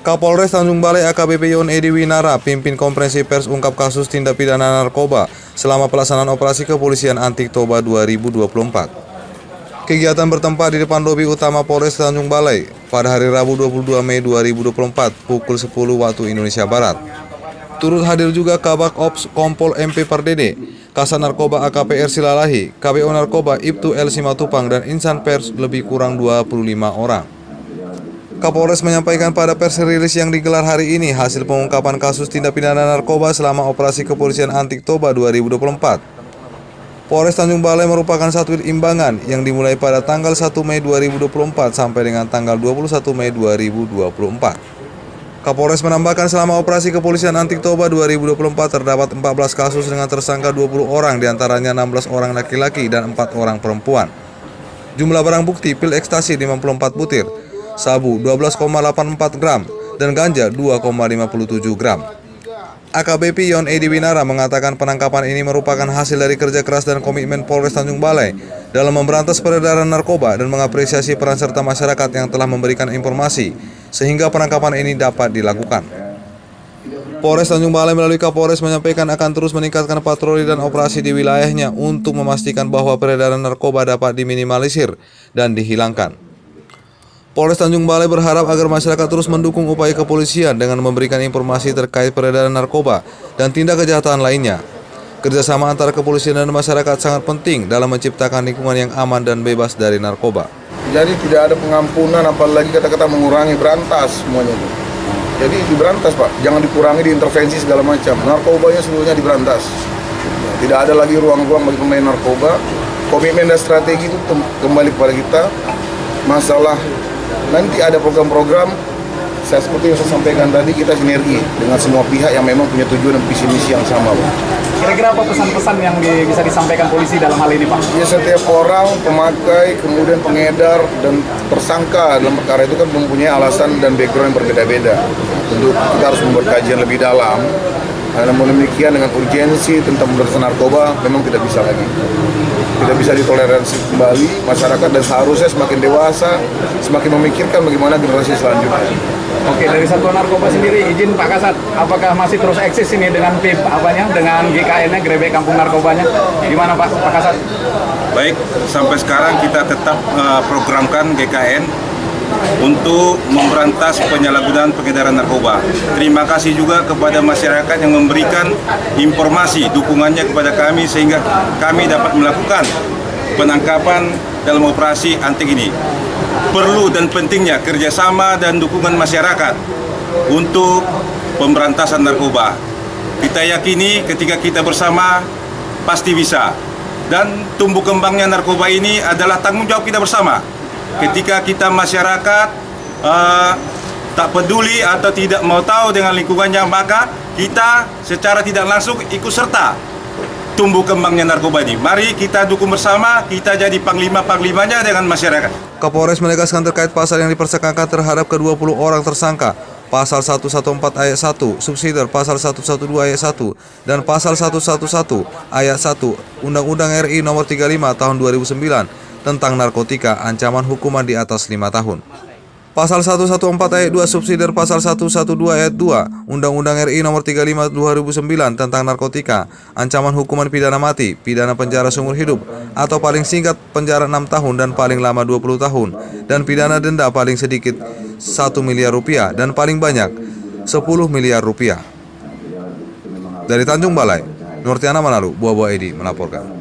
Kapolres Tanjung Balai AKBP Yon Edi Winara pimpin konferensi pers ungkap kasus tindak pidana narkoba selama pelaksanaan operasi kepolisian Anti-Toba 2024. Kegiatan bertempat di depan lobi utama Polres Tanjung Balai pada hari Rabu 22 Mei 2024 pukul 10 waktu Indonesia Barat. Turut hadir juga Kabak Ops Kompol MP Pardede, Kasat Narkoba AKPR Silalahi, KBO Narkoba Ibtu L Simatupang, dan insan pers lebih kurang 25 orang. Kapolres menyampaikan pada pers rilis yang digelar hari ini hasil pengungkapan kasus tindak pidana narkoba selama operasi kepolisian Anti-Toba 2024. Polres Tanjung Balai merupakan satu imbangan yang dimulai pada tanggal 1 Mei 2024 sampai dengan tanggal 21 Mei 2024. Kapolres menambahkan selama operasi kepolisian Anti-Toba 2024 terdapat 14 kasus dengan tersangka 20 orang, diantaranya 16 orang laki-laki dan 4 orang perempuan. Jumlah barang bukti pil ekstasi 54 butir, sabu 12,84 gram, dan ganja 2,57 gram. AKBP Yon Edi Winara mengatakan penangkapan ini merupakan hasil dari kerja keras dan komitmen Polres Tanjung Balai dalam memberantas peredaran narkoba dan mengapresiasi peran serta masyarakat yang telah memberikan informasi sehingga penangkapan ini dapat dilakukan. Polres Tanjung Balai melalui Kapolres menyampaikan akan terus meningkatkan patroli dan operasi di wilayahnya untuk memastikan bahwa peredaran narkoba dapat diminimalisir dan dihilangkan. Polres Tanjung Balai berharap agar masyarakat terus mendukung upaya kepolisian dengan memberikan informasi terkait peredaran narkoba dan tindak kejahatan lainnya. Kerjasama antara kepolisian dan masyarakat sangat penting dalam menciptakan lingkungan yang aman dan bebas dari narkoba. Jadi tidak ada pengampunan, apalagi kata-kata mengurangi, berantas semuanya itu. Jadi diberantas Pak, jangan dikurangi, diintervensi segala macam. Narkobanya seluruhnya diberantas. Tidak ada lagi ruang-ruang bagi pemain narkoba. Komitmen dan strategi itu kembali kepada kita. Masalah nanti ada program-program, seperti yang saya sampaikan tadi, kita sinergi dengan semua pihak yang memang punya tujuan dan visi misi yang sama, Pak. Kira-kira apa pesan-pesan yang bisa disampaikan polisi dalam hal ini, Pak? Ya, setiap orang, pemakai, kemudian pengedar, dan tersangka dalam perkara itu kan mempunyai alasan dan background yang berbeda-beda. Tentu kita harus membuat kajian lebih dalam. Namun demikian dengan urgensi tentang pemberantasan narkoba memang tidak bisa lagi. Tidak bisa ditoleransi kembali masyarakat, dan seharusnya semakin dewasa, semakin memikirkan bagaimana generasi selanjutnya. Oke, dari Satuan Narkoba sendiri, izin Pak Kasat, apakah masih terus eksis ini dengan PIP dengan GKN-nya, Grebek Kampung Narkobanya? Gimana Pak Kasat? Baik, sampai sekarang kita tetap programkan GKN untuk memberantas penyalahgunaan peredaran narkoba. Terima kasih juga kepada masyarakat yang memberikan informasi dukungannya kepada kami sehingga kami dapat melakukan penangkapan dalam operasi anti ini. Perlu dan pentingnya kerjasama dan dukungan masyarakat untuk pemberantasan narkoba. Kita yakini ketika kita bersama pasti bisa, dan tumbuh kembangnya narkoba ini adalah tanggung jawab kita bersama. Ketika kita masyarakat tak peduli atau tidak mau tahu dengan lingkungannya, maka kita secara tidak langsung ikut serta tumbuh kembangnya narkoba ini. Mari kita dukung bersama, kita jadi panglima-panglimanya dengan masyarakat. Kapolres menegaskan terkait pasal yang dipersangkakan terhadap ke-20 orang tersangka, Pasal 114 ayat 1, subsidiar Pasal 112 ayat 1, dan Pasal 111 ayat 1 Undang-Undang RI Nomor 35 Tahun 2009 tentang narkotika, ancaman hukuman di atas 5 tahun. Pasal 114 ayat 2 subsidiar Pasal 112 ayat 2 Undang-Undang RI Nomor 35 2009 tentang narkotika, ancaman hukuman pidana mati, pidana penjara seumur hidup atau paling singkat penjara 6 tahun dan paling lama 20 tahun, dan pidana denda paling sedikit 1 miliar rupiah dan paling banyak 10 miliar rupiah. Dari Tanjung Balai, Nurtiana Manalu, Buah Edi melaporkan.